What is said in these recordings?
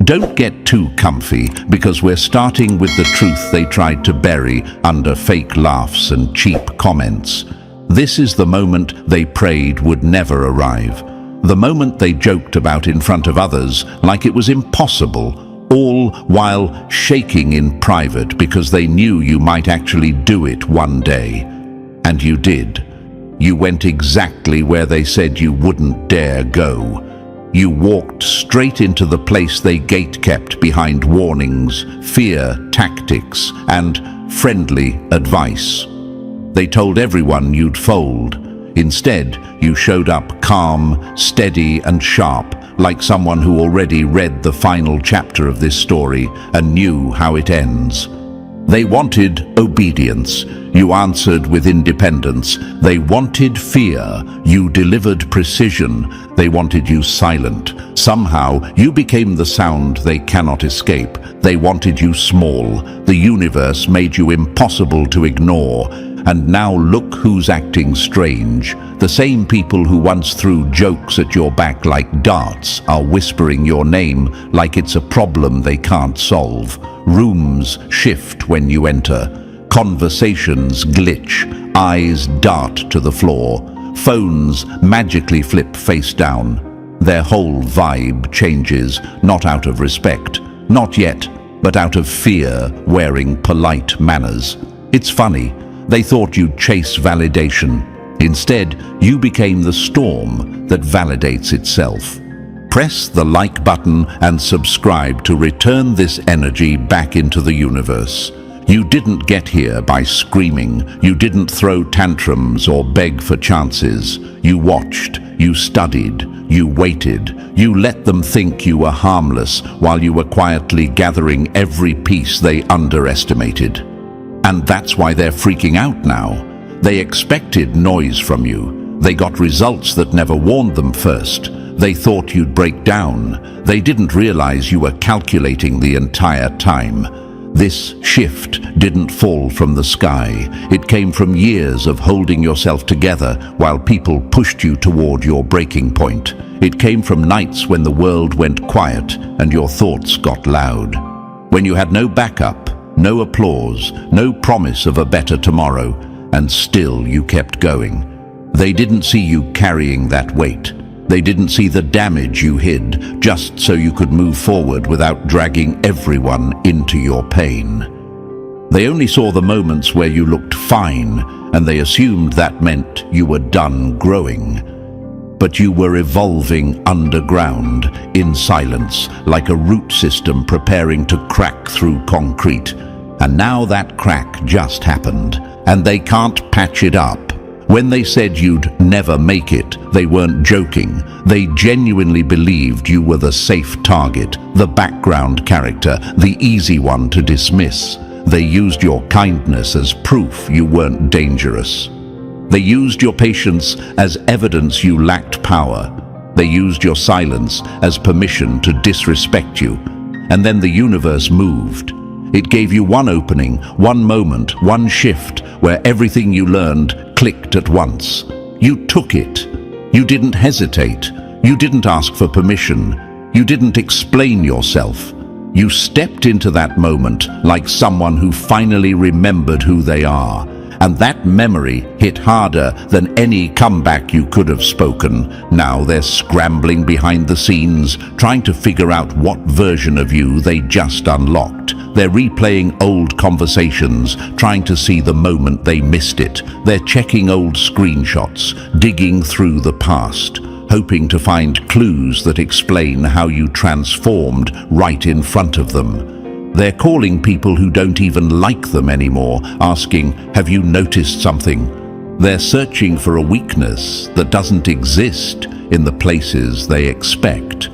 Don't get too comfy, because we're starting with the truth they tried to bury under fake laughs and cheap comments. This is the moment they prayed would never arrive. The moment they joked about in front of others like it was impossible, all while shaking in private because they knew you might actually do it one day. And you did. You went exactly where they said you wouldn't dare go. You walked straight into the place they gate-kept behind warnings, fear, tactics, and friendly advice. They told everyone you'd fold. Instead, you showed up calm, steady, and sharp, like someone who already read the final chapter of this story and knew how it ends. They wanted obedience. You answered with independence. They wanted fear. You delivered precision. They wanted you silent. Somehow, you became the sound they cannot escape. They wanted you small. The universe made you impossible to ignore. And now look who's acting strange. The same people who once threw jokes at your back like darts are whispering your name like it's a problem they can't solve. Rooms shift when you enter. Conversations glitch. Eyes dart to the floor. Phones magically flip face down. Their whole vibe changes, not out of respect. Not yet, but out of fear, wearing polite manners. It's funny. They thought you'd chase validation. Instead, you became the storm that validates itself. Press the like button and subscribe to return this energy back into the universe. You didn't get here by screaming. You didn't throw tantrums or beg for chances. You watched, you studied, you waited. You let them think you were harmless while you were quietly gathering every piece they underestimated. And that's why they're freaking out now. They expected noise from you. They got results that never warned them first. They thought you'd break down. They didn't realize you were calculating the entire time. This shift didn't fall from the sky. It came from years of holding yourself together while people pushed you toward your breaking point. It came from nights when the world went quiet and your thoughts got loud. When you had no backup, no applause, no promise of a better tomorrow, and still you kept going. They didn't see you carrying that weight. They didn't see the damage you hid just so you could move forward without dragging everyone into your pain. They only saw the moments where you looked fine, and they assumed that meant you were done growing. But you were evolving underground, in silence, like a root system preparing to crack through concrete. And now that crack just happened, and they can't patch it up. When they said you'd never make it, they weren't joking. They genuinely believed you were the safe target, the background character, the easy one to dismiss. They used your kindness as proof you weren't dangerous. They used your patience as evidence you lacked power. They used your silence as permission to disrespect you. And then the universe moved. It gave you one opening, one moment, one shift where everything you learned clicked at once. You took it. You didn't hesitate. You didn't ask for permission. You didn't explain yourself. You stepped into that moment like someone who finally remembered who they are. And that memory hit harder than any comeback you could have spoken. Now they're scrambling behind the scenes, trying to figure out what version of you they just unlocked. They're replaying old conversations, trying to see the moment they missed it. They're checking old screenshots, digging through the past, hoping to find clues that explain how you transformed right in front of them. They're calling people who don't even like them anymore, asking, "Have you noticed something?" They're searching for a weakness that doesn't exist in the places they expect.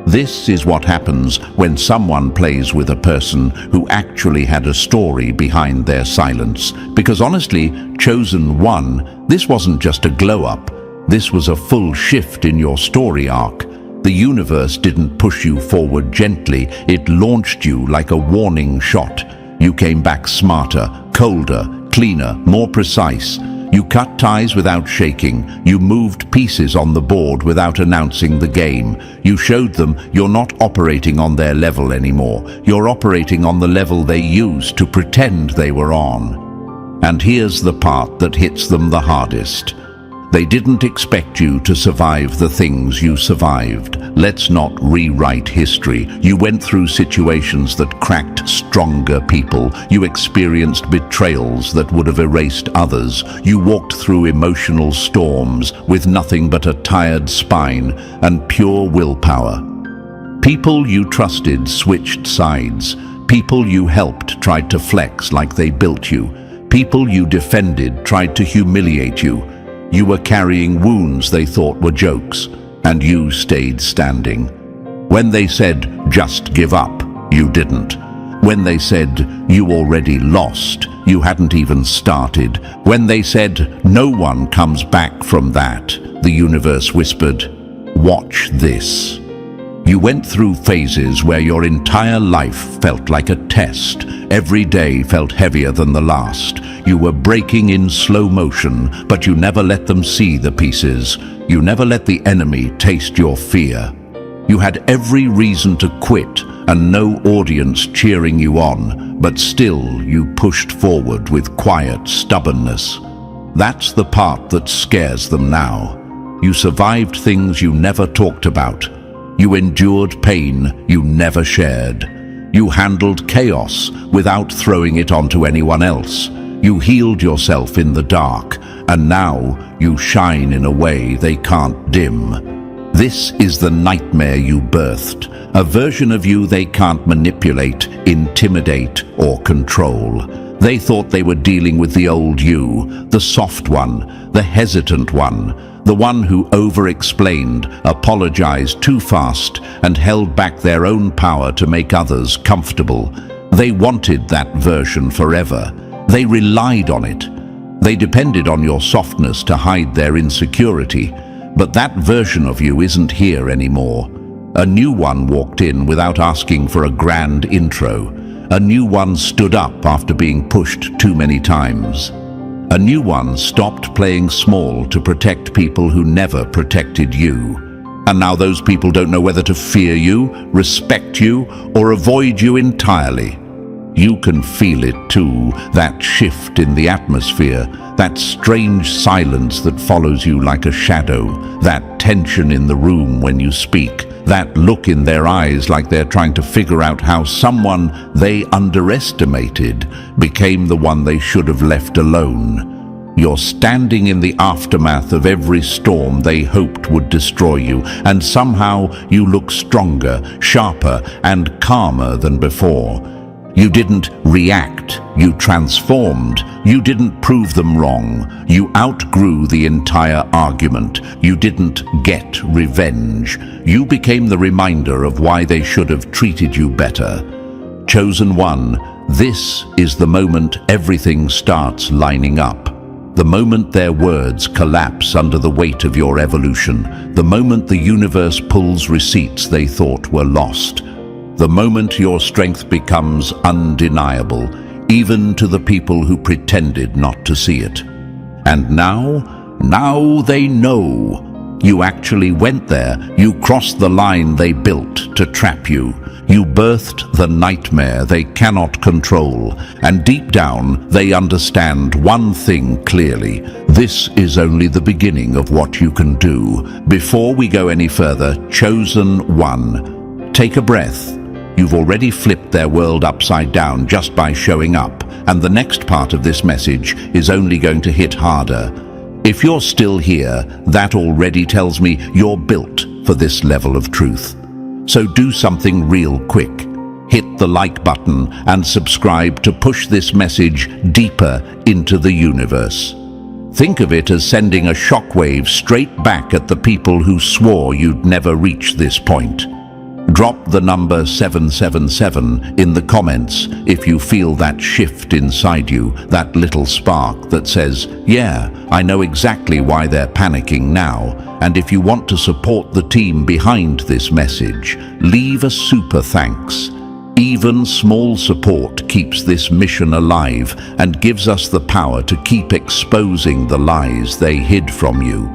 This is what happens when someone plays with a person who actually had a story behind their silence. Because honestly, Chosen One, this wasn't just a glow-up. This was a full shift in your story arc. The universe didn't push you forward gently. It launched you like a warning shot. You came back smarter, colder, cleaner, more precise. You cut ties without shaking. You moved pieces on the board without announcing the game. You showed them you're not operating on their level anymore. You're operating on the level they used to pretend they were on. And here's the part that hits them the hardest. They didn't expect you to survive the things you survived. Let's not rewrite history. You went through situations that cracked stronger people. You experienced betrayals that would have erased others. You walked through emotional storms with nothing but a tired spine and pure willpower. People you trusted switched sides. People you helped tried to flex like they built you. People you defended tried to humiliate you. You were carrying wounds they thought were jokes, and you stayed standing. When they said, just give up, you didn't. When they said, you already lost, you hadn't even started. When they said, no one comes back from that, the universe whispered, watch this. You went through phases where your entire life felt like a test. Every day felt heavier than the last. You were breaking in slow motion, but you never let them see the pieces. You never let the enemy taste your fear. You had every reason to quit and no audience cheering you on, but still you pushed forward with quiet stubbornness. That's the part that scares them now. You survived things you never talked about. You endured pain you never shared. You handled chaos without throwing it onto anyone else. You healed yourself in the dark, and now you shine in a way they can't dim. This is the nightmare you birthed, a version of you they can't manipulate, intimidate, or control. They thought they were dealing with the old you, the soft one, the hesitant one, the one who over-explained, apologized too fast, and held back their own power to make others comfortable. They wanted that version forever. They relied on it. They depended on your softness to hide their insecurity. But that version of you isn't here anymore. A new one walked in without asking for a grand intro. A new one stood up after being pushed too many times. A new one stopped playing small to protect people who never protected you. And now those people don't know whether to fear you, respect you, or avoid you entirely. You can feel it too, that shift in the atmosphere, that strange silence that follows you like a shadow, that tension in the room when you speak, that look in their eyes like they're trying to figure out how someone they underestimated became the one they should have left alone. You're standing in the aftermath of every storm they hoped would destroy you, and somehow you look stronger, sharper, and calmer than before. You didn't react, you transformed. You didn't prove them wrong. You outgrew the entire argument. You didn't get revenge. You became the reminder of why they should have treated you better. Chosen one, this is the moment everything starts lining up. The moment their words collapse under the weight of your evolution. The moment the universe pulls receipts they thought were lost. The moment your strength becomes undeniable, even to the people who pretended not to see it. And now they know. You actually went there. You crossed the line they built to trap you. You birthed the nightmare they cannot control. And deep down, they understand one thing clearly. This is only the beginning of what you can do. Before we go any further, Chosen One, take a breath. You've already flipped their world upside down just by showing up, and the next part of this message is only going to hit harder. If you're still here, that already tells me you're built for this level of truth. So do something real quick. Hit the like button and subscribe to push this message deeper into the universe. Think of it as sending a shockwave straight back at the people who swore you'd never reach this point. Drop the number 777 in the comments if you feel that shift inside you, that little spark that says, yeah, I know exactly why they're panicking now. And if you want to support the team behind this message, leave a super thanks. Even small support keeps this mission alive and gives us the power to keep exposing the lies they hid from you.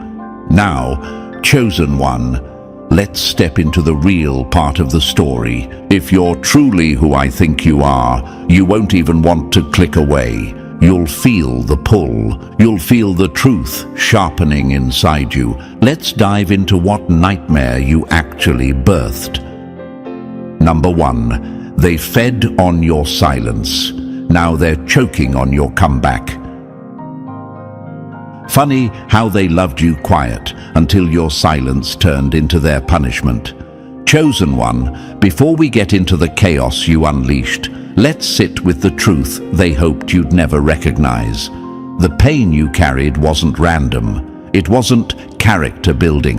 Now, chosen one, let's step into the real part of the story. If you're truly who I think you are, you won't even want to click away. You'll feel the pull. You'll feel the truth sharpening inside you. Let's dive into what nightmare you actually birthed. Number 1, they fed on your silence. Now they're choking on your comeback. Funny how they loved you quiet until your silence turned into their punishment. Chosen one, before we get into the chaos you unleashed, let's sit with the truth they hoped you'd never recognize. The pain you carried wasn't random. It wasn't character building.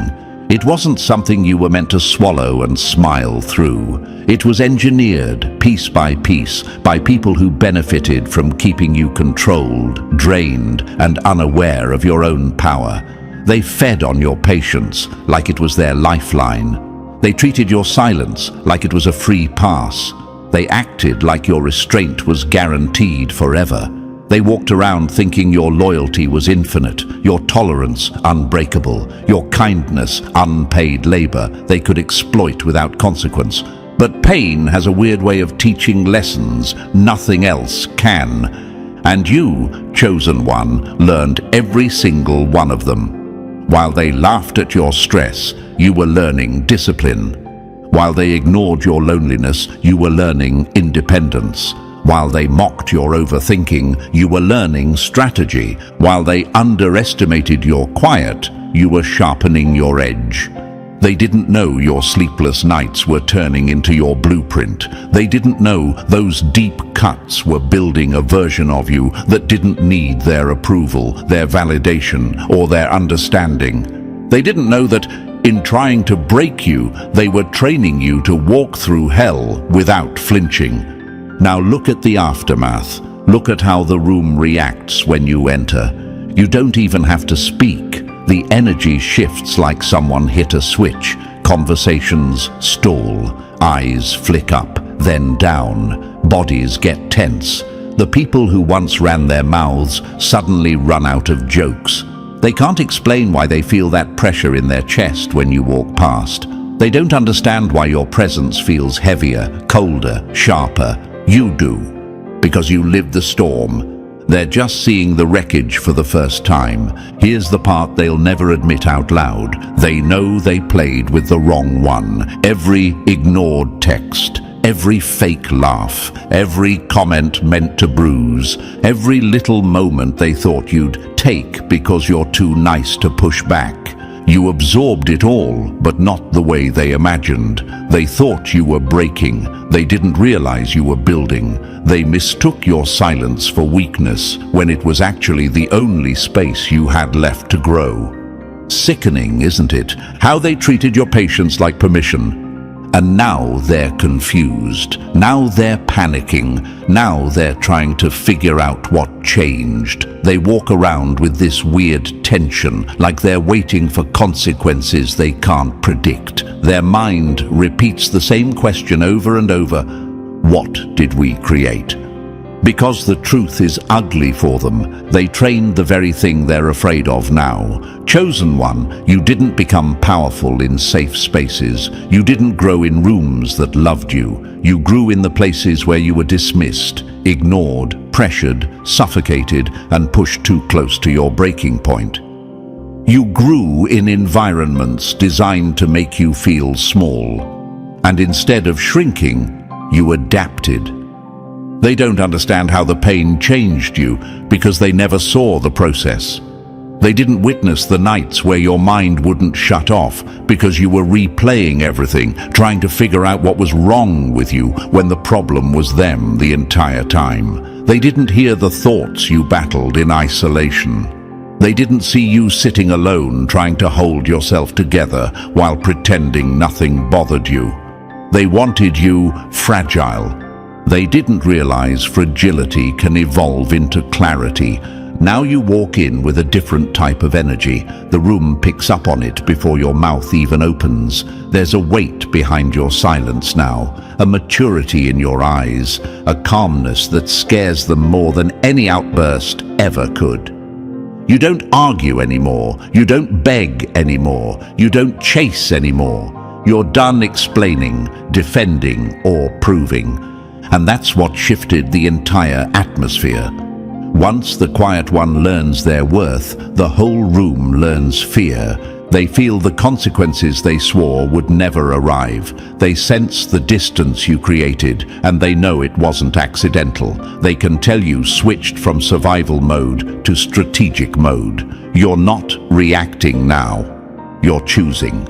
It wasn't something you were meant to swallow and smile through. It was engineered, piece by piece, by people who benefited from keeping you controlled, drained, and unaware of your own power. They fed on your patience like it was their lifeline. They treated your silence like it was a free pass. They acted like your restraint was guaranteed forever. They walked around thinking your loyalty was infinite, your tolerance unbreakable, your kindness unpaid labor they could exploit without consequence. But pain has a weird way of teaching lessons nothing else can. And you, chosen one, learned every single one of them. While they laughed at your stress, you were learning discipline. While they ignored your loneliness, you were learning independence. While they mocked your overthinking, you were learning strategy. While they underestimated your quiet, you were sharpening your edge. They didn't know your sleepless nights were turning into your blueprint. They didn't know those deep cuts were building a version of you that didn't need their approval, their validation, or their understanding. They didn't know that in trying to break you, they were training you to walk through hell without flinching. Now look at the aftermath. Look at how the room reacts when you enter. You don't even have to speak. The energy shifts like someone hit a switch. Conversations stall. Eyes flick up, then down. Bodies get tense. The people who once ran their mouths suddenly run out of jokes. They can't explain why they feel that pressure in their chest when you walk past. They don't understand why your presence feels heavier, colder, sharper. You do, because you lived the storm. They're just seeing the wreckage for the first time. Here's the part they'll never admit out loud. They know they played with the wrong one. Every ignored text, every fake laugh, every comment meant to bruise, every little moment they thought you'd take because you're too nice to push back. You absorbed it all, but not the way they imagined. They thought you were breaking. They didn't realize you were building. They mistook your silence for weakness when it was actually the only space you had left to grow. Sickening, isn't it? How they treated your patience like permission. And now they're confused. Now they're panicking. Now they're trying to figure out what changed. They walk around with this weird tension, like they're waiting for consequences they can't predict. Their mind repeats the same question over and over. What did we create? Because the truth is ugly for them, they train the very thing they're afraid of now. Chosen one, you didn't become powerful in safe spaces. You didn't grow in rooms that loved you. You grew in the places where you were dismissed, ignored, pressured, suffocated, and pushed too close to your breaking point. You grew in environments designed to make you feel small. And instead of shrinking, you adapted. They don't understand how the pain changed you because they never saw the process. They didn't witness the nights where your mind wouldn't shut off because you were replaying everything, trying to figure out what was wrong with you when the problem was them the entire time. They didn't hear the thoughts you battled in isolation. They didn't see you sitting alone trying to hold yourself together while pretending nothing bothered you. They wanted you fragile. They didn't realize fragility can evolve into clarity. Now you walk in with a different type of energy. The room picks up on it before your mouth even opens. There's a weight behind your silence now, a maturity in your eyes, a calmness that scares them more than any outburst ever could. You don't argue anymore. You don't beg anymore. You don't chase anymore. You're done explaining, defending, or proving. And that's what shifted the entire atmosphere. Once the quiet one learns their worth, the whole room learns fear. They feel the consequences they swore would never arrive. They sense the distance you created, and they know it wasn't accidental. They can tell you switched from survival mode to strategic mode. You're not reacting now. You're choosing.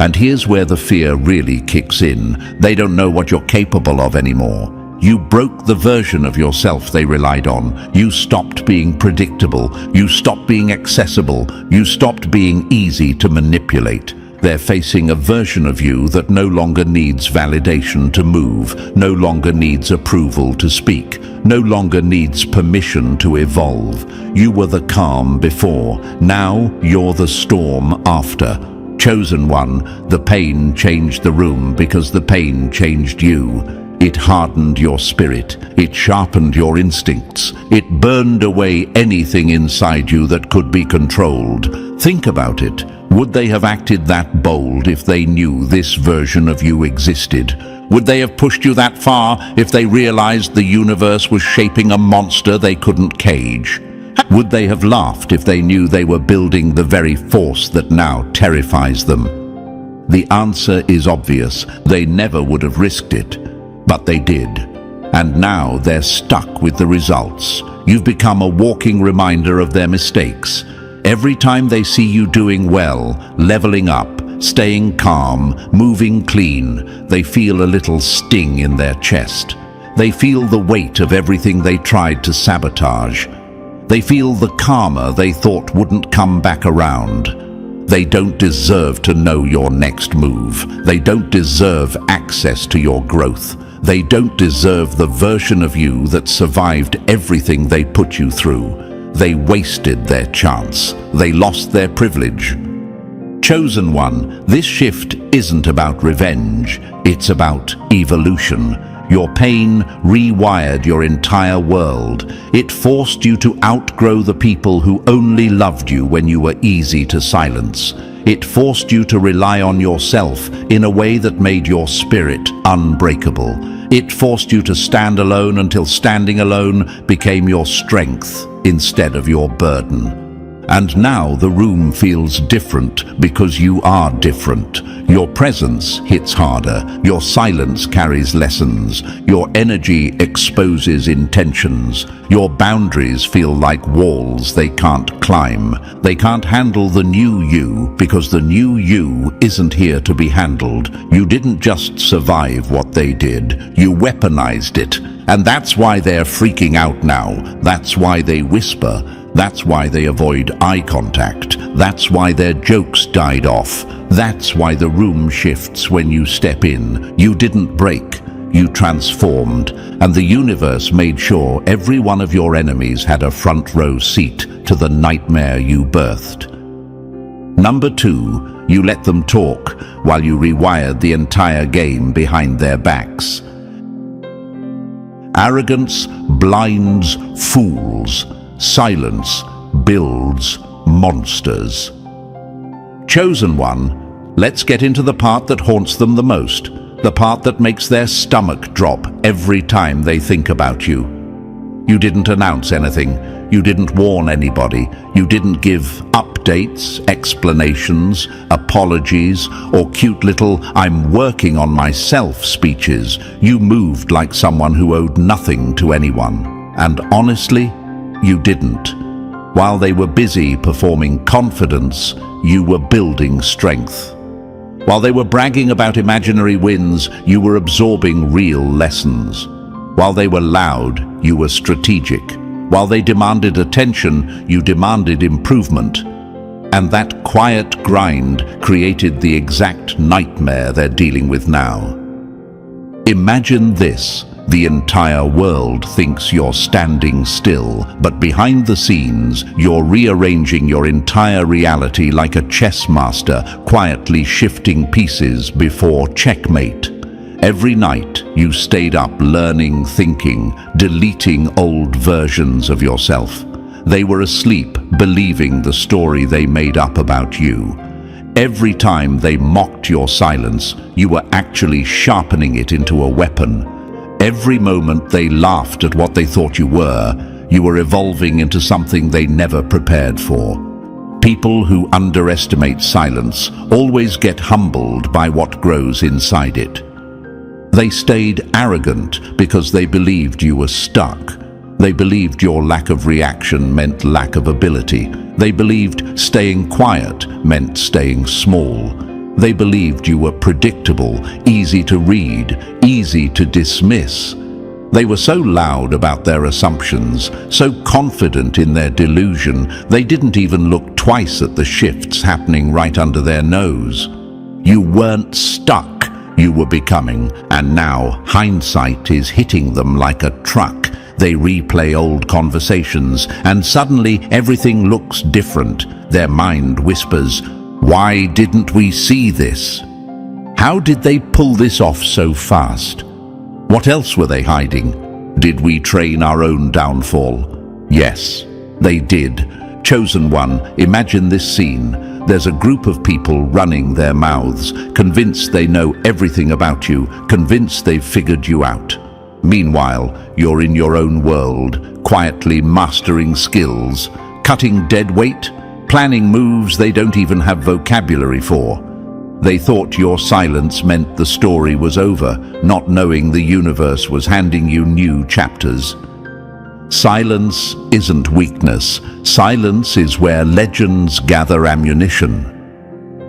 And here's where the fear really kicks in. They don't know what you're capable of anymore. You broke the version of yourself they relied on. You stopped being predictable. You stopped being accessible. You stopped being easy to manipulate. They're facing a version of you that no longer needs validation to move, no longer needs approval to speak, no longer needs permission to evolve. You were the calm before. Now you're the storm after. Chosen one, the pain changed the room because the pain changed you. It hardened your spirit. It sharpened your instincts. It burned away anything inside you that could be controlled. Think about it. Would they have acted that bold if they knew this version of you existed? Would they have pushed you that far if they realized the universe was shaping a monster they couldn't cage? Would they have laughed if they knew they were building the very force that now terrifies them? The answer is obvious. They never would have risked it. But they did. And now they're stuck with the results. You've become a walking reminder of their mistakes. Every time they see you doing well, leveling up, staying calm, moving clean, they feel a little sting in their chest. They feel the weight of everything they tried to sabotage. They feel the karma they thought wouldn't come back around. They don't deserve to know your next move. They don't deserve access to your growth. They don't deserve the version of you that survived everything they put you through. They wasted their chance. They lost their privilege. Chosen one, this shift isn't about revenge. It's about evolution. Your pain rewired your entire world. It forced you to outgrow the people who only loved you when you were easy to silence. It forced you to rely on yourself in a way that made your spirit unbreakable. It forced you to stand alone until standing alone became your strength instead of your burden. And now the room feels different because you are different. Your presence hits harder. Your silence carries lessons. Your energy exposes intentions. Your boundaries feel like walls they can't climb. They can't handle the new you because the new you isn't here to be handled. You didn't just survive what they did. You weaponized it. And that's why they're freaking out now. That's why they whisper. That's why they avoid eye contact. That's why their jokes died off. That's why the room shifts when you step in. You didn't break. You transformed. And the universe made sure every one of your enemies had a front row seat to the nightmare you birthed. Number 2, you let them talk while you rewired the entire game behind their backs. Arrogance blinds fools. Silence builds monsters. Chosen one, let's get into the part that haunts them the most, the part that makes their stomach drop every time they think about you. You didn't announce anything. You didn't warn anybody. You didn't give updates, explanations, apologies, or cute little "I'm working on myself" speeches. You moved like someone who owed nothing to anyone. And honestly, you didn't. While they were busy performing confidence, you were building strength. While they were bragging about imaginary wins, you were absorbing real lessons. While they were loud, you were strategic. While they demanded attention, you demanded improvement. And that quiet grind created the exact nightmare they're dealing with now. Imagine this. The entire world thinks you're standing still, but behind the scenes, you're rearranging your entire reality like a chess master, quietly shifting pieces before checkmate. Every night, you stayed up learning, thinking, deleting old versions of yourself. They were asleep, believing the story they made up about you. Every time they mocked your silence, you were actually sharpening it into a weapon. Every moment they laughed at what they thought you were evolving into something they never prepared for. People who underestimate silence always get humbled by what grows inside it. They stayed arrogant because they believed you were stuck. They believed your lack of reaction meant lack of ability. They believed staying quiet meant staying small. They believed you were predictable, easy to read, easy to dismiss. They were so loud about their assumptions, so confident in their delusion, they didn't even look twice at the shifts happening right under their nose. You weren't stuck, you were becoming, and now hindsight is hitting them like a truck. They replay old conversations, and suddenly everything looks different. Their mind whispers, "Why didn't we see this? How did they pull this off so fast? What else were they hiding? Did we train our own downfall?" Yes, they did. Chosen one, imagine this scene. There's a group of people running their mouths, convinced they know everything about you, convinced they've figured you out. Meanwhile, you're in your own world, quietly mastering skills, cutting dead weight, planning moves they don't even have vocabulary for. They thought your silence meant the story was over, not knowing the universe was handing you new chapters. Silence isn't weakness. Silence is where legends gather ammunition.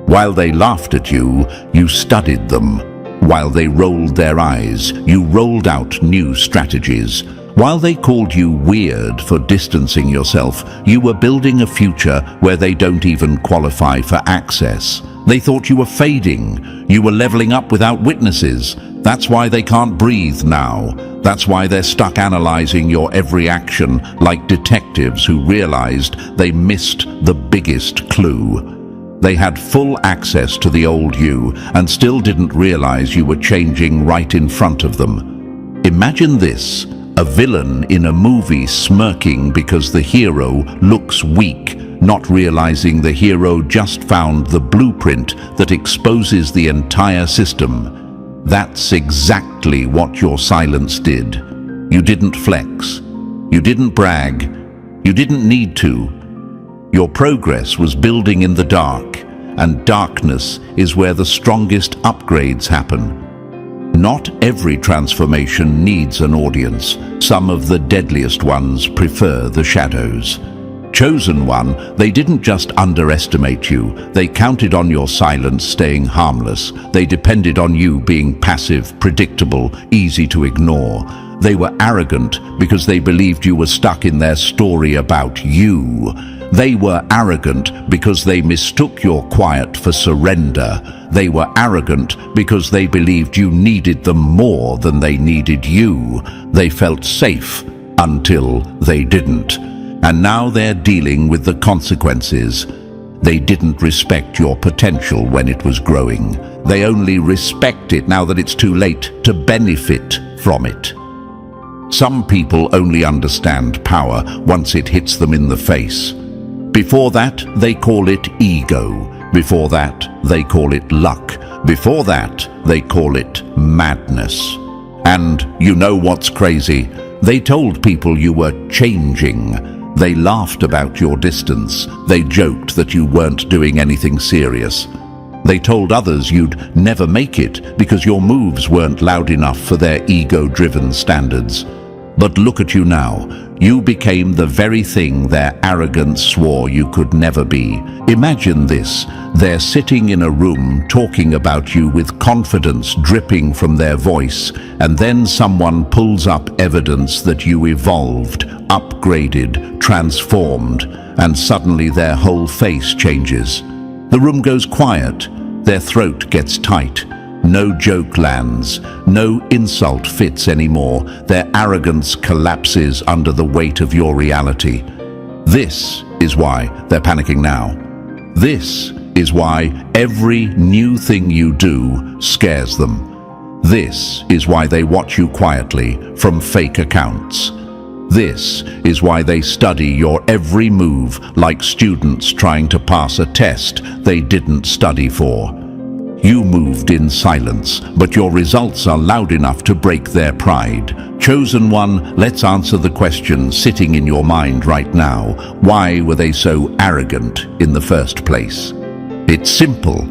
While they laughed at you, you studied them. While they rolled their eyes, you rolled out new strategies. While they called you weird for distancing yourself, you were building a future where they don't even qualify for access. They thought you were fading. You were leveling up without witnesses. That's why they can't breathe now. That's why they're stuck analyzing your every action like detectives who realized they missed the biggest clue. They had full access to the old you and still didn't realize you were changing right in front of them. Imagine this, a villain in a movie smirking because the hero looks weak, not realizing the hero just found the blueprint that exposes the entire system. That's exactly what your silence did. You didn't flex. You didn't brag. You didn't need to. Your progress was building in the dark, and darkness is where the strongest upgrades happen. Not every transformation needs an audience. Some of the deadliest ones prefer the shadows. Chosen one, they didn't just underestimate you. They counted on your silence staying harmless. They depended on you being passive, predictable, easy to ignore. They were arrogant because they believed you were stuck in their story about you. They were arrogant because they mistook your quiet for surrender. They were arrogant because they believed you needed them more than they needed you. They felt safe until they didn't. And now they're dealing with the consequences. They didn't respect your potential when it was growing. They only respect it now that it's too late to benefit from it. Some people only understand power once it hits them in the face. Before that, they call it ego. Before that, they call it luck. Before that, they call it madness. And you know what's crazy? They told people you were changing. They laughed about your distance. They joked that you weren't doing anything serious. They told others you'd never make it because your moves weren't loud enough for their ego-driven standards. But look at you now. You became the very thing their arrogance swore you could never be. Imagine this. They're sitting in a room talking about you with confidence dripping from their voice, and then someone pulls up evidence that you evolved, upgraded, transformed, and suddenly their whole face changes. The room goes quiet. Their throat gets tight. No joke lands, no insult fits anymore. Their arrogance collapses under the weight of your reality. This is why they're panicking now. This is why every new thing you do scares them. This is why they watch you quietly from fake accounts. This is why they study your every move like students trying to pass a test they didn't study for. You moved in silence, but your results are loud enough to break their pride. Chosen one, let's answer the question sitting in your mind right now. Why were they so arrogant in the first place? It's simple.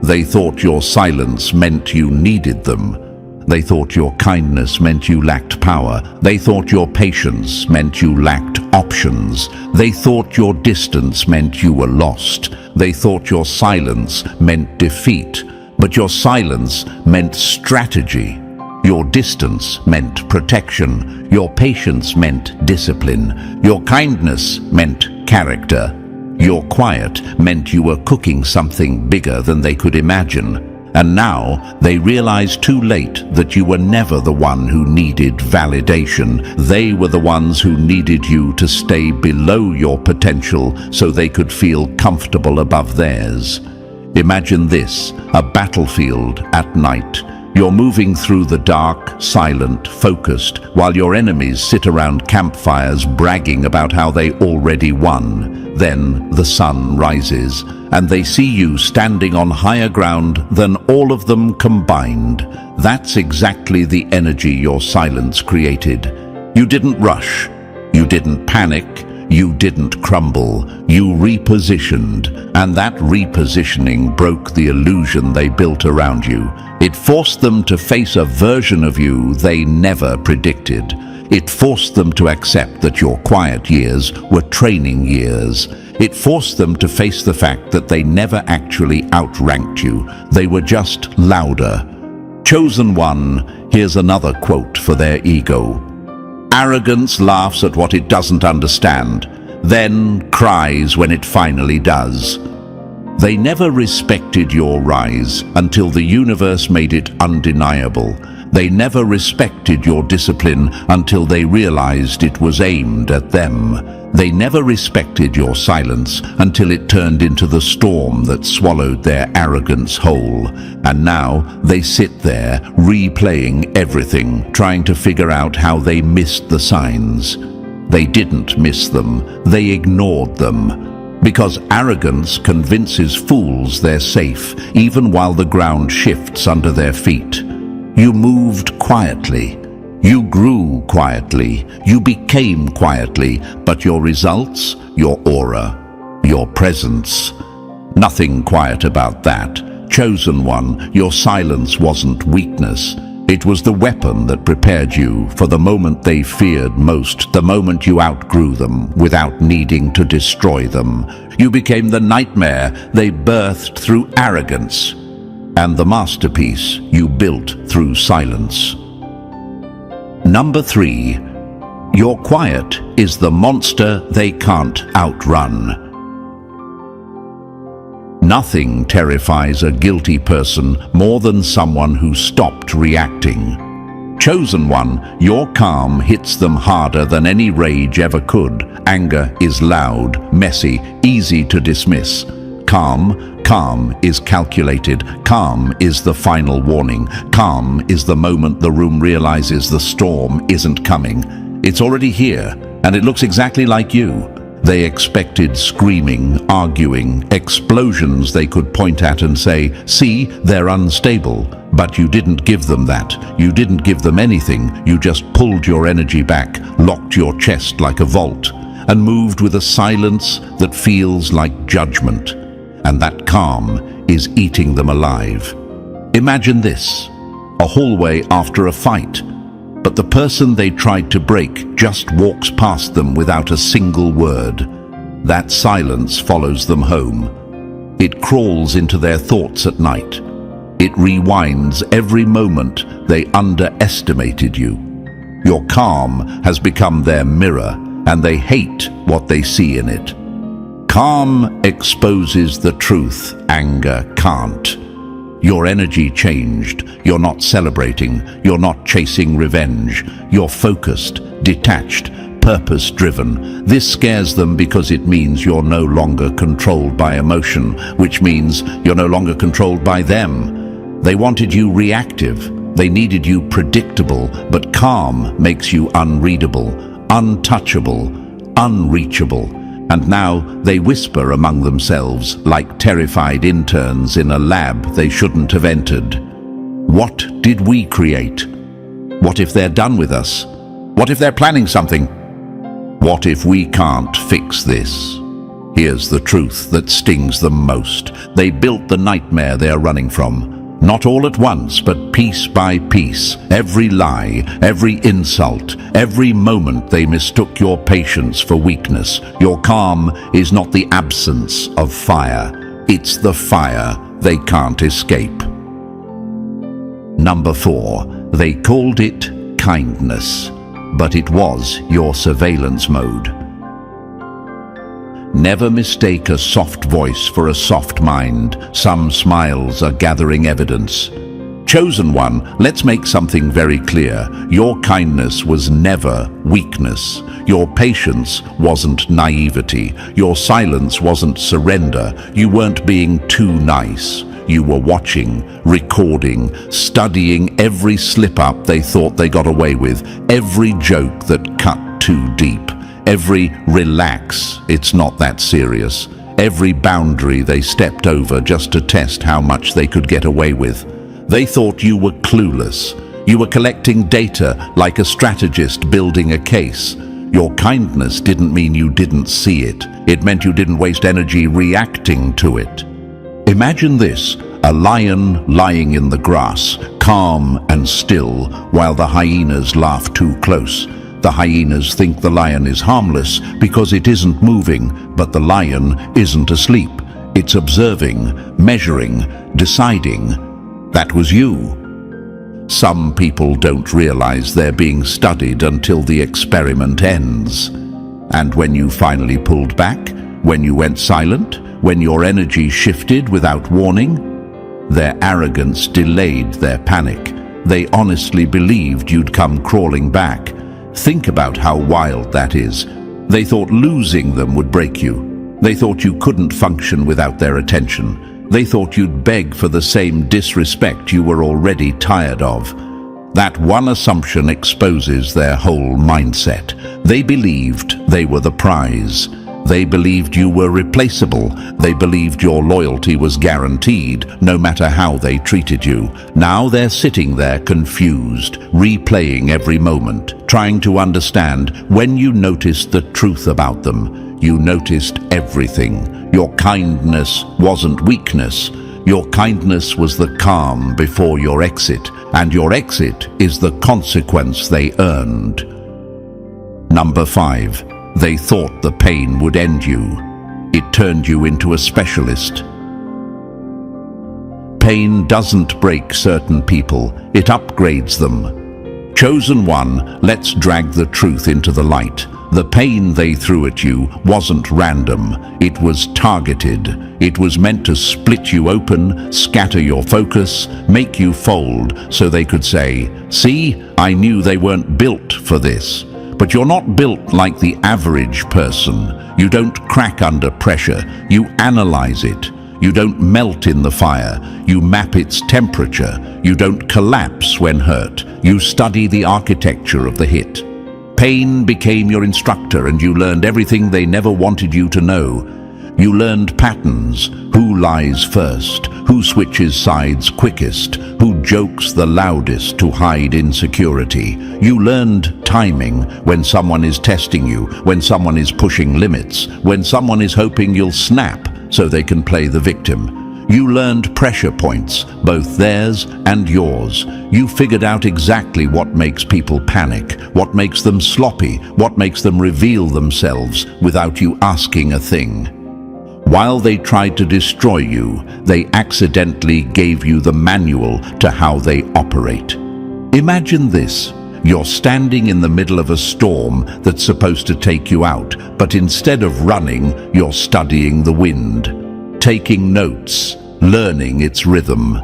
They thought your silence meant you needed them. They thought your kindness meant you lacked power. They thought your patience meant you lacked options. They thought your distance meant you were lost. They thought your silence meant defeat. But your silence meant strategy. Your distance meant protection. Your patience meant discipline. Your kindness meant character. Your quiet meant you were cooking something bigger than they could imagine. And now they realize too late that you were never the one who needed validation. They were the ones who needed you to stay below your potential so they could feel comfortable above theirs. Imagine this, a battlefield at night. You're moving through the dark, silent, focused, while your enemies sit around campfires bragging about how they already won. Then the sun rises, and they see you standing on higher ground than all of them combined. That's exactly the energy your silence created. You didn't rush. You didn't panic. You didn't crumble. You repositioned, and that repositioning broke the illusion they built around you. It forced them to face a version of you they never predicted. It forced them to accept that your quiet years were training years. It forced them to face the fact that they never actually outranked you. They were just louder. Chosen one, here's another quote for their ego. Arrogance laughs at what it doesn't understand, then cries when it finally does. They never respected your rise until the universe made it undeniable. They never respected your discipline until they realized it was aimed at them. They never respected your silence until it turned into the storm that swallowed their arrogance whole. And now they sit there, replaying everything, trying to figure out how they missed the signs. They didn't miss them, they ignored them. Because arrogance convinces fools they're safe, even while the ground shifts under their feet. You moved quietly. You grew quietly. You became quietly. But your results, your aura, your presence, nothing quiet about that. Chosen one, your silence wasn't weakness. It was the weapon that prepared you for the moment they feared most, the moment you outgrew them without needing to destroy them. You became the nightmare they birthed through arrogance, and the masterpiece you built through silence. Number 3, your quiet is the monster they can't outrun. Nothing terrifies a guilty person more than someone who stopped reacting. Chosen one, your calm hits them harder than any rage ever could. Anger is loud, messy, easy to dismiss. Calm is calculated. Calm is the final warning. Calm is the moment the room realizes the storm isn't coming. It's already here, and it looks exactly like you. They expected screaming, arguing, explosions they could point at and say, "See, they're unstable." But you didn't give them that. You didn't give them anything. You just pulled your energy back, locked your chest like a vault, and moved with a silence that feels like judgment. And that calm is eating them alive. Imagine this, a hallway after a fight, but the person they tried to break just walks past them without a single word. That silence follows them home. It crawls into their thoughts at night. It rewinds every moment they underestimated you. Your calm has become their mirror, and they hate what they see in it. Calm exposes the truth anger can't. Your energy changed. You're not celebrating. You're not chasing revenge. You're focused, detached, purpose-driven. This scares them because it means you're no longer controlled by emotion, which means you're no longer controlled by them. They wanted you reactive. They needed you predictable, but calm makes you unreadable, untouchable, unreachable. And now they whisper among themselves like terrified interns in a lab they shouldn't have entered. What did we create? What if they're done with us? What if they're planning something? What if we can't fix this? Here's the truth that stings them most. They built the nightmare they're running from. Not all at once, but piece by piece. Every lie, every insult, every moment they mistook your patience for weakness. Your calm is not the absence of fire. It's the fire they can't escape. Number 4, they called it kindness, but it was your surveillance mode. Never mistake a soft voice for a soft mind. Some smiles are gathering evidence. Chosen one, let's make something very clear. Your kindness was never weakness. Your patience wasn't naivety. Your silence wasn't surrender. You weren't being too nice. You were watching, recording, studying every slip-up they thought they got away with, every joke that cut too deep. Every relax, it's not that serious. Every boundary they stepped over just to test how much they could get away with. They thought you were clueless. You were collecting data like a strategist building a case. Your kindness didn't mean you didn't see it. It meant you didn't waste energy reacting to it. Imagine this, a lion lying in the grass, calm and still, while the hyenas laugh too close. The hyenas think the lion is harmless because it isn't moving, but the lion isn't asleep. It's observing, measuring, deciding. That was you. Some people don't realize they're being studied until the experiment ends. And when you finally pulled back, when you went silent, when your energy shifted without warning, their arrogance delayed their panic. They honestly believed you'd come crawling back. Think about how wild that is. They thought losing them would break you. They thought you couldn't function without their attention. They thought you'd beg for the same disrespect you were already tired of. That one assumption exposes their whole mindset. They believed they were the prize. They believed you were replaceable. They believed your loyalty was guaranteed, no matter how they treated you. Now they're sitting there confused, replaying every moment, trying to understand. When you noticed the truth about them, you noticed everything. Your kindness wasn't weakness. Your kindness was the calm before your exit, and your exit is the consequence they earned. Number 5. They thought the pain would end you. It turned you into a specialist. Pain doesn't break certain people, it upgrades them. Chosen one, let's drag the truth into the light. The pain they threw at you wasn't random, it was targeted. It was meant to split you open, scatter your focus, make you fold so they could say, "See, I knew they weren't built for this." But you're not built like the average person. You don't crack under pressure. You analyze it. You don't melt in the fire. You map its temperature. You don't collapse when hurt. You study the architecture of the hit. Pain became your instructor, and you learned everything they never wanted you to know. You learned patterns, who lies first, who switches sides quickest, who jokes the loudest to hide insecurity. You learned timing, when someone is testing you, when someone is pushing limits, when someone is hoping you'll snap so they can play the victim. You learned pressure points, both theirs and yours. You figured out exactly what makes people panic, what makes them sloppy, what makes them reveal themselves without you asking a thing. While they tried to destroy you, they accidentally gave you the manual to how they operate. Imagine this. You're standing in the middle of a storm that's supposed to take you out, but instead of running, you're studying the wind, taking notes, learning its rhythm.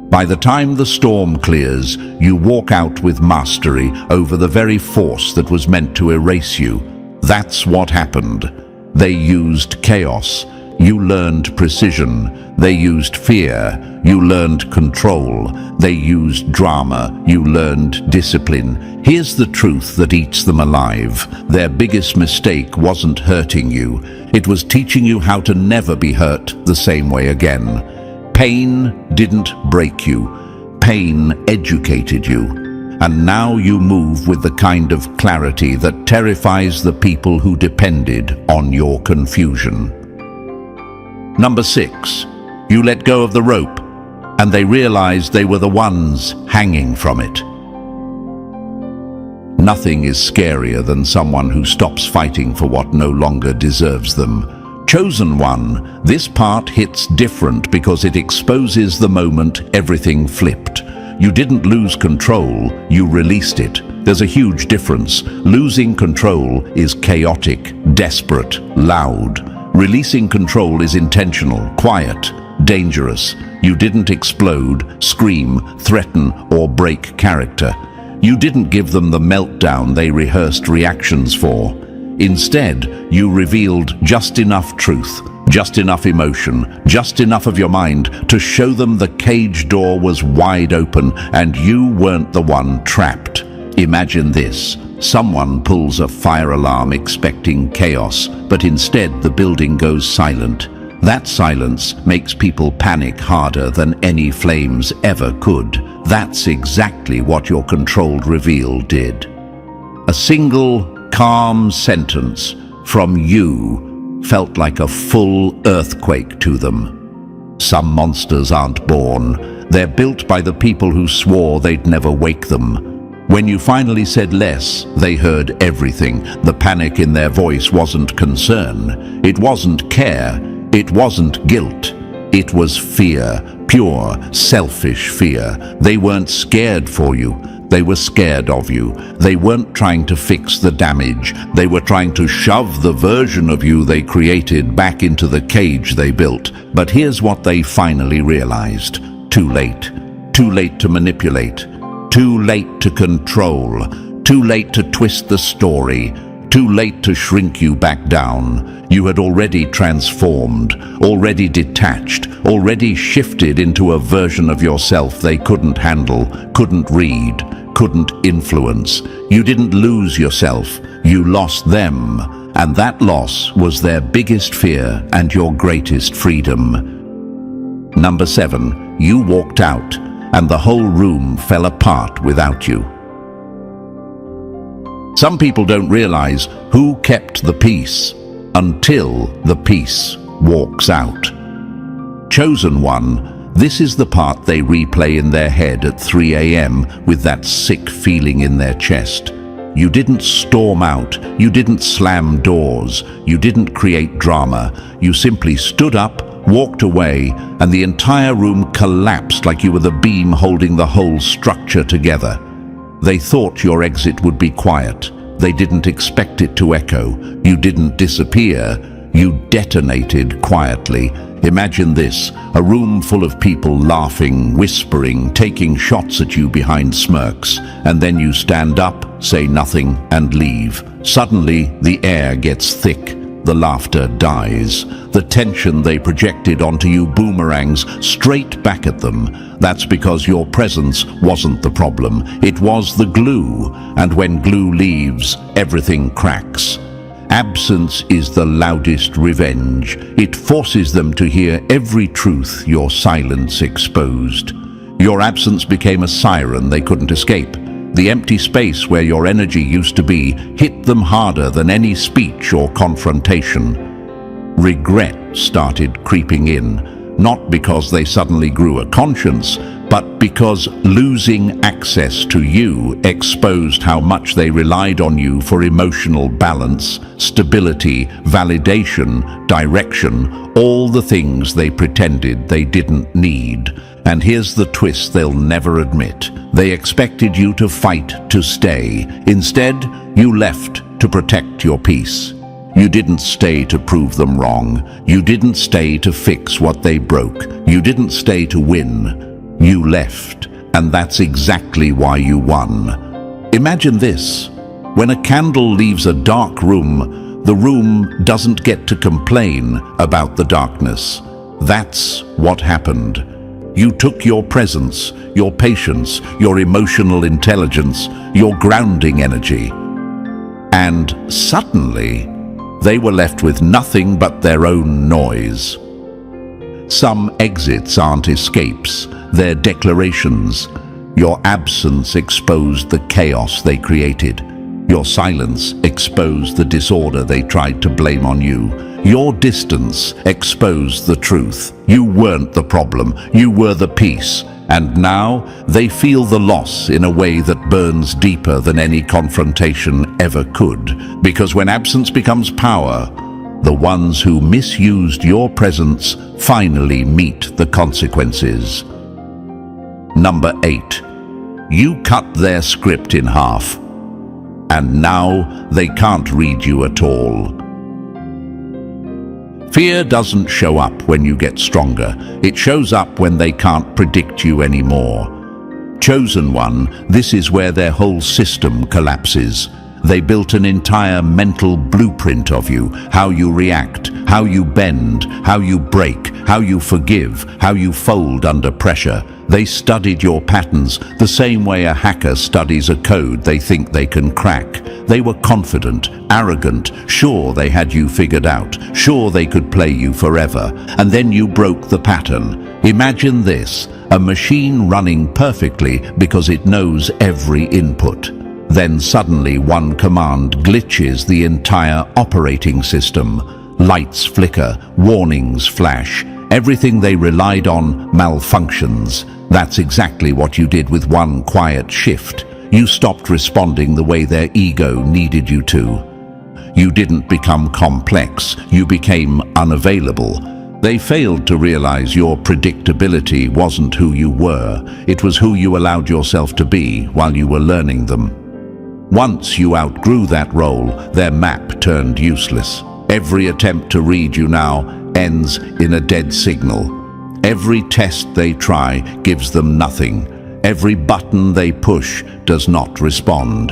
By the time the storm clears, you walk out with mastery over the very force that was meant to erase you. That's what happened. They used chaos. You learned precision. They used fear. You learned control. They used drama. You learned discipline. Here's the truth that eats them alive. Their biggest mistake wasn't hurting you. It was teaching you how to never be hurt the same way again. Pain didn't break you. Pain educated you. And now you move with the kind of clarity that terrifies the people who depended on your confusion. Number 6, you let go of the rope, and they realized they were the ones hanging from it. Nothing is scarier than someone who stops fighting for what no longer deserves them. Chosen one, this part hits different because it exposes the moment everything flipped. You didn't lose control, you released it. There's a huge difference. Losing control is chaotic, desperate, loud. Releasing control is intentional, quiet, dangerous. You didn't explode, scream, threaten, or break character. You didn't give them the meltdown they rehearsed reactions for. Instead, you revealed just enough truth, just enough emotion, just enough of your mind to show them the cage door was wide open and you weren't the one trapped. Imagine this. Someone pulls a fire alarm expecting chaos, but instead the building goes silent. That silence makes people panic harder than any flames ever could. That's exactly what your controlled reveal did. A single, calm sentence from you felt like a full earthquake to them. Some monsters aren't born. They're built by the people who swore they'd never wake them. When you finally said less, they heard everything. The panic in their voice wasn't concern. It wasn't care. It wasn't guilt. It was fear. Pure, selfish fear. They weren't scared for you. They were scared of you. They weren't trying to fix the damage. They were trying to shove the version of you they created back into the cage they built. But here's what they finally realized. Too late. Too late to manipulate. Too late to control, too late to twist the story, too late to shrink you back down. You had already transformed, already detached, already shifted into a version of yourself they couldn't handle, couldn't read, couldn't influence. You didn't lose yourself, you lost them, and that loss was their biggest fear and your greatest freedom. Number 7, you walked out, and the whole room fell apart without you. Some people don't realize who kept the peace until the peace walks out. Chosen one, this is the part they replay in their head at 3 a.m. with that sick feeling in their chest. You didn't storm out, you didn't slam doors, you didn't create drama. You simply stood up, walked away, and the entire room collapsed like you were the beam holding the whole structure together. They thought your exit would be quiet. They didn't expect it to echo. You didn't disappear. You detonated quietly. Imagine this, a room full of people laughing, whispering, taking shots at you behind smirks, and then you stand up, say nothing, and leave. Suddenly, the air gets thick. The laughter dies. The tension they projected onto you boomerangs straight back at them. That's because your presence wasn't the problem. It was the glue. And when glue leaves, everything cracks. Absence is the loudest revenge. It forces them to hear every truth your silence exposed. Your absence became a siren they couldn't escape. The empty space where your energy used to be hit them harder than any speech or confrontation. Regret started creeping in, not because they suddenly grew a conscience, but because losing access to you exposed how much they relied on you for emotional balance, stability, validation, direction, all the things they pretended they didn't need. And here's the twist they'll never admit. They expected you to fight to stay. Instead, you left to protect your peace. You didn't stay to prove them wrong. You didn't stay to fix what they broke. You didn't stay to win. You left, and that's exactly why you won. Imagine this. When a candle leaves a dark room, the room doesn't get to complain about the darkness. That's what happened. You took your presence, your patience, your emotional intelligence, your grounding energy, and suddenly they were left with nothing but their own noise. Some exits aren't escapes, they're declarations. Your absence exposed the chaos they created. Your silence exposed the disorder they tried to blame on you. Your distance exposed the truth. You weren't the problem, you were the peace. And now they feel the loss in a way that burns deeper than any confrontation ever could. Because when absence becomes power, the ones who misused your presence finally meet the consequences. Number 8. You cut their script in half, and now they can't read you at all. Fear doesn't show up when you get stronger. It shows up when they can't predict you anymore. Chosen one, this is where their whole system collapses. They built an entire mental blueprint of you, how you react, how you bend, how you break, how you forgive, how you fold under pressure. They studied your patterns the same way a hacker studies a code they think they can crack. They were confident, arrogant, sure they had you figured out, sure they could play you forever. And then you broke the pattern. Imagine this, a machine running perfectly because it knows every input. Then suddenly one command glitches the entire operating system. Lights flicker, warnings flash. Everything they relied on malfunctions. That's exactly what you did with one quiet shift. You stopped responding the way their ego needed you to. You didn't become complex, you became unavailable. They failed to realize your predictability wasn't who you were. It was who you allowed yourself to be while you were learning them. Once you outgrew that role, their map turned useless. Every attempt to read you now ends in a dead signal. Every test they try gives them nothing. Every button they push does not respond.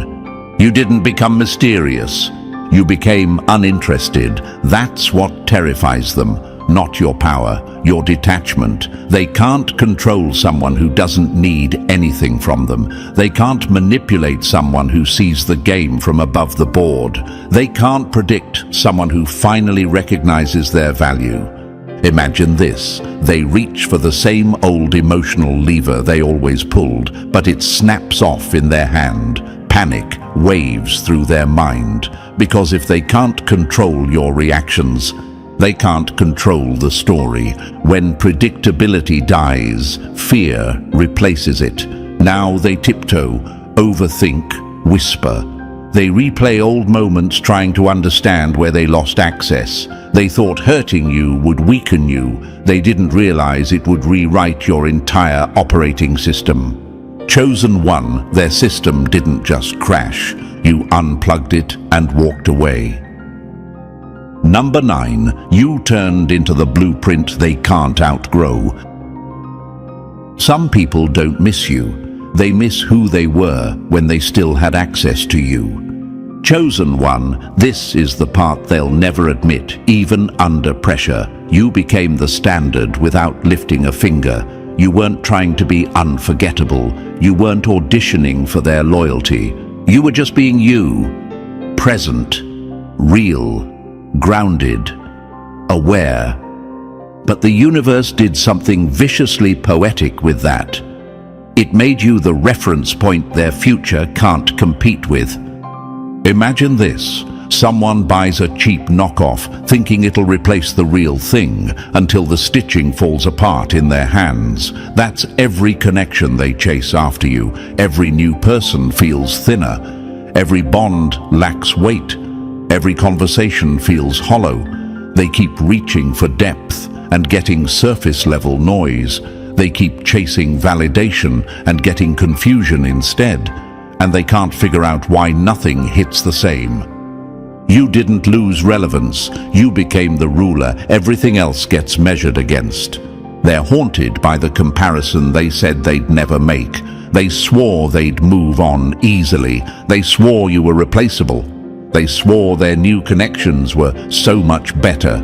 You didn't become mysterious. You became uninterested. That's what terrifies them, not your power, your detachment. They can't control someone who doesn't need anything from them. They can't manipulate someone who sees the game from above the board. They can't predict someone who finally recognizes their value. Imagine this, they reach for the same old emotional lever they always pulled, but it snaps off in their hand. Panic waves through their mind, because if they can't control your reactions, they can't control the story. When predictability dies, fear replaces it. Now they tiptoe, overthink, whisper. They replay old moments trying to understand where they lost access. They thought hurting you would weaken you. They didn't realize it would rewrite your entire operating system. Chosen one, their system didn't just crash. You unplugged it and walked away. Number 9, you turned into the blueprint they can't outgrow. Some people don't miss you. They miss who they were when they still had access to you. Chosen one, this is the part they'll never admit, even under pressure. You became the standard without lifting a finger. You weren't trying to be unforgettable. You weren't auditioning for their loyalty. You were just being you. Present, real, grounded, aware. But the universe did something viciously poetic with that. It made you the reference point their future can't compete with. Imagine this. Someone buys a cheap knockoff, thinking it'll replace the real thing, until the stitching falls apart in their hands. That's every connection they chase after you. Every new person feels thinner. Every bond lacks weight. Every conversation feels hollow. They keep reaching for depth and getting surface-level noise. They keep chasing validation and getting confusion instead. And they can't figure out why nothing hits the same. You didn't lose relevance. You became the ruler everything else gets measured against. They're haunted by the comparison they said they'd never make. They swore they'd move on easily. They swore you were replaceable. They swore their new connections were so much better.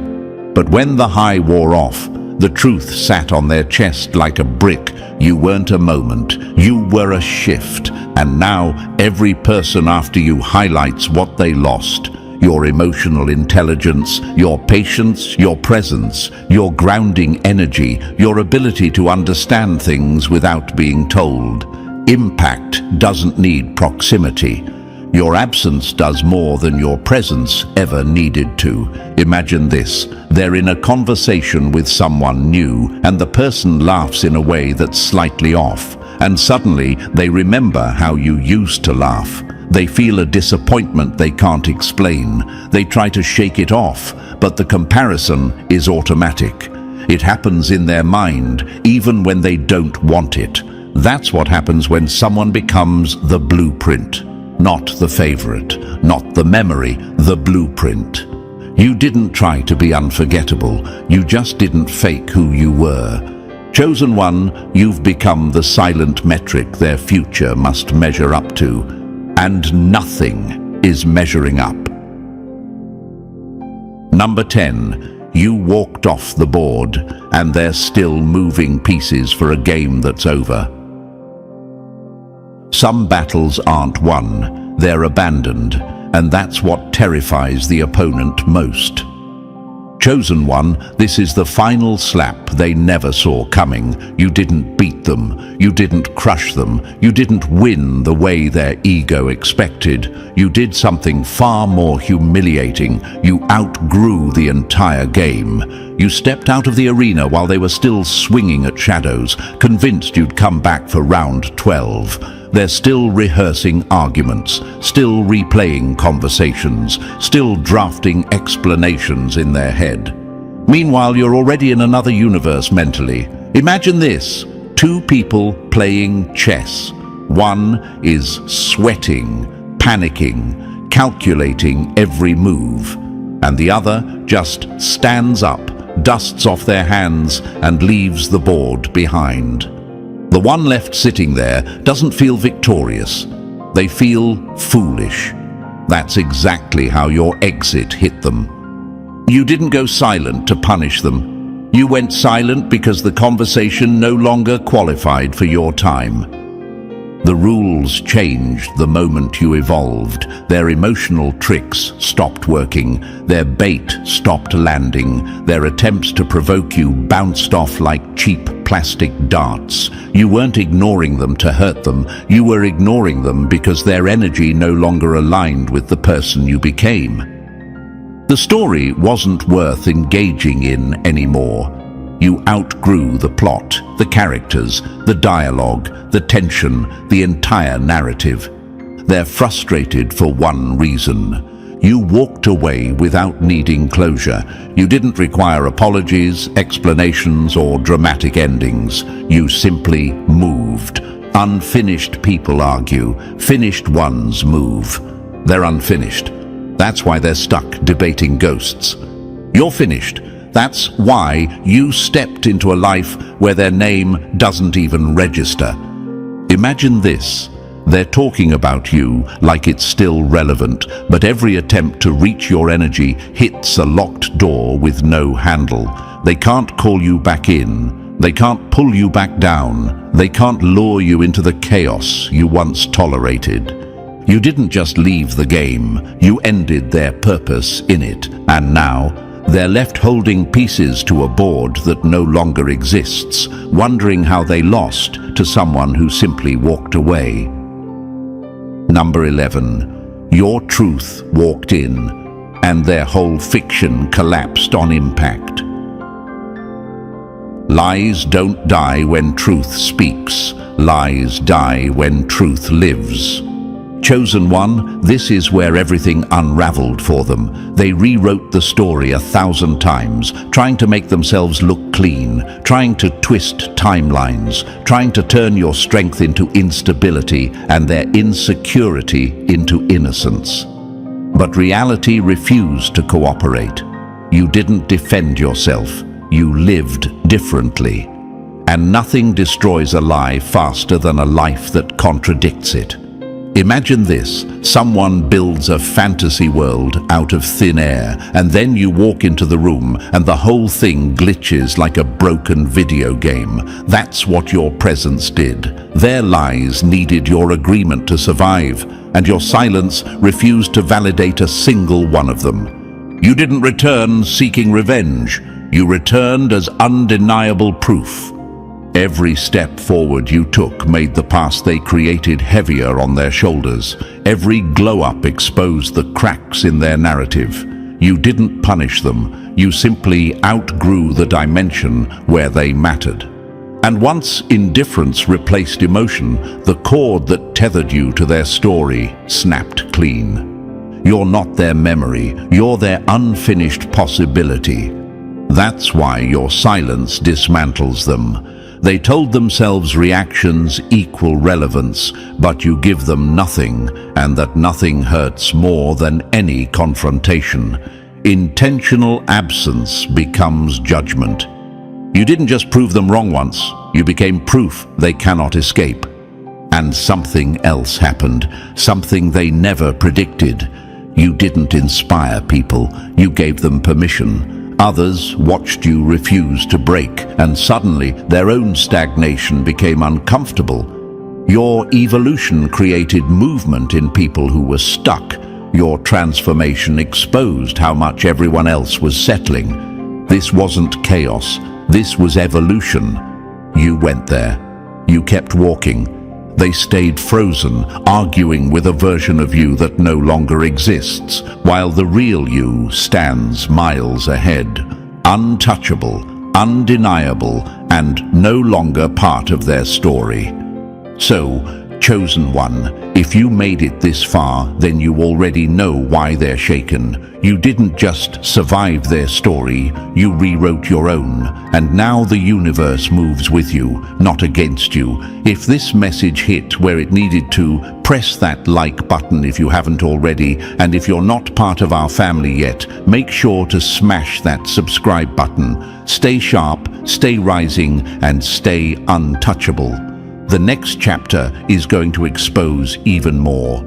But when the high wore off, the truth sat on their chest like a brick. You weren't a moment, you were a shift. And now every person after you highlights what they lost. Your emotional intelligence, your patience, your presence, your grounding energy, your ability to understand things without being told. Impact doesn't need proximity. Your absence does more than your presence ever needed to. Imagine this. They're in a conversation with someone new, and the person laughs in a way that's slightly off. And suddenly, they remember how you used to laugh. They feel a disappointment they can't explain. They try to shake it off, but the comparison is automatic. It happens in their mind, even when they don't want it. That's what happens when someone becomes the blueprint. Not the favorite, not the memory, the blueprint. You didn't try to be unforgettable, you just didn't fake who you were. Chosen one, you've become the silent metric their future must measure up to, and nothing is measuring up. Number 10, you walked off the board, and they're still moving pieces for a game that's over. Some battles aren't won, they're abandoned, and that's what terrifies the opponent most. Chosen one, this is the final slap they never saw coming. You didn't beat them, you didn't crush them, you didn't win the way their ego expected. You did something far more humiliating. You outgrew the entire game. You stepped out of the arena while they were still swinging at shadows, convinced you'd come back for round 12. They're still rehearsing arguments, still replaying conversations, still drafting explanations in their head. Meanwhile, you're already in another universe mentally. Imagine this: two people playing chess. One is sweating, panicking, calculating every move, and the other just stands up, dusts off their hands, and leaves the board behind. The one left sitting there doesn't feel victorious. They feel foolish. That's exactly how your exit hit them. You didn't go silent to punish them. You went silent because the conversation no longer qualified for your time. The rules changed the moment you evolved. Their emotional tricks stopped working. Their bait stopped landing. Their attempts to provoke you bounced off like cheap plastic darts. You weren't ignoring them to hurt them. You were ignoring them because their energy no longer aligned with the person you became. The story wasn't worth engaging in anymore. You outgrew the plot, the characters, the dialogue, the tension, the entire narrative. They're frustrated for one reason. You walked away without needing closure. You didn't require apologies, explanations, or dramatic endings. You simply moved. Unfinished people argue. Finished ones move. They're unfinished. That's why they're stuck debating ghosts. You're finished. That's why you stepped into a life where their name doesn't even register. Imagine this. They're talking about you like it's still relevant, but every attempt to reach your energy hits a locked door with no handle. They can't call you back in. They can't pull you back down. They can't lure you into the chaos you once tolerated. You didn't just leave the game. You ended their purpose in it. And now, they're left holding pieces to a board that no longer exists, wondering how they lost to someone who simply walked away. Number 11. Your truth walked in, and their whole fiction collapsed on impact. Lies don't die when truth speaks. Lies die when truth lives. Chosen one, this is where everything unraveled for them. They rewrote the story 1,000 times, trying to make themselves look clean, trying to twist timelines, trying to turn your strength into instability and their insecurity into innocence. But reality refused to cooperate. You didn't defend yourself. you lived differently. And nothing destroys a lie faster than a life that contradicts it. Imagine this: someone builds a fantasy world out of thin air, and then you walk into the room and the whole thing glitches like a broken video game. That's what your presence did. Their lies needed your agreement to survive, and your silence refused to validate a single one of them. You didn't return seeking revenge. You returned as undeniable proof. Every step forward you took made the past they created heavier on their shoulders. Every glow-up exposed the cracks in their narrative. You didn't punish them. You simply outgrew the dimension where they mattered. And once indifference replaced emotion, the cord that tethered you to their story snapped clean. You're not their memory. You're their unfinished possibility. That's why your silence dismantles them. They told themselves reactions equal relevance, but you give them nothing, and that nothing hurts more than any confrontation. Intentional absence becomes judgment. You didn't just prove them wrong once, you became proof they cannot escape. And something else happened, something they never predicted. You didn't inspire people, you gave them permission. Others watched you refuse to break, and suddenly their own stagnation became uncomfortable. Your evolution created movement in people who were stuck. Your transformation exposed how much everyone else was settling. This wasn't chaos, this was evolution. You went there. You kept walking. They stayed frozen, arguing with a version of you that no longer exists, while the real you stands miles ahead, untouchable, undeniable, and no longer part of their story. So, chosen one, if you made it this far, then you already know why they're shaken. You didn't just survive their story, you rewrote your own, and now the universe moves with you, not against you. If this message hit where it needed to, press that like button if you haven't already, and if you're not part of our family yet, make sure to smash that subscribe button. Stay sharp, stay rising, and stay untouchable. The next chapter is going to expose even more.